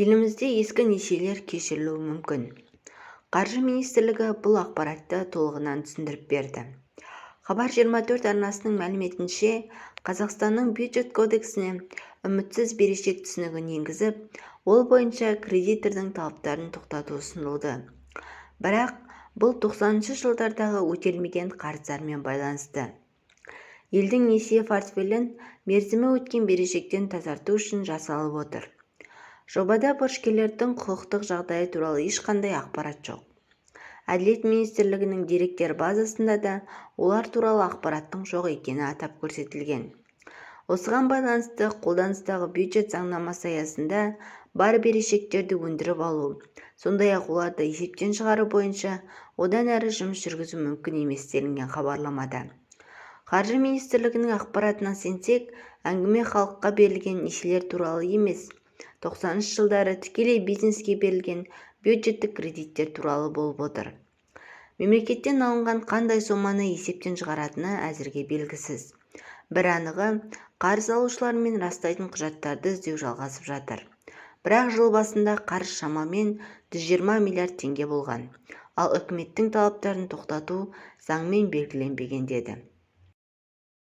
Елімізде ескі несиелер кешірілуі мүмкін. Қаржы министрлігі бұл ақпаратты толығынан түсіндіріп берді. Хабар 24 арнасының мәліметінше, Қазақстанның бюджет кодексіне үмітсіз берешек түсінігін енгізіп, ол бойынша кредитордың талаптарын тоқтату ұсынылды. Бірақ бұл 90-шы жылдардағы өтелмеген қарыздармен байланысты. Елдің несие портфелін мерзімі өткен берешектен тазарту үшін жасалып отыр. Жобада борышкерлердің құқықтық жағдайы туралы ешқандай ақпарат жоқ. Әділет министрлігінің деректер базасында да олар туралы ақпараттың жоқ екені атап көрсетілген. Осыған байланысты қолданыстағы бюджет заңнамасы аясында бар берешектерді өндіріп алу, сондай-ақ оларды есептен шығару бойынша одан әрі жұмыс жүргізу мүмкін емес делінген хабарламада. Қаржы министрлігінің ақпаратына сенсек, әңгіме халыққа берілген несиелер туралы емес, 90-шы жылдары тікелей бизнеске берілген бюджеттік кредиттер туралы болып отыр. Мемлекеттен алынған қандай соманы есептен шығаратыны әзірге белгісіз. Бір анығы, қарыз алушылармен растайтын құжаттарды іздеу жалғасып жатыр. Бірақ жыл басында қарыз шамамен 120 миллиард теңге болған, ал үкіметтің талаптарын тоқтату заңмен белгіленбеген деді.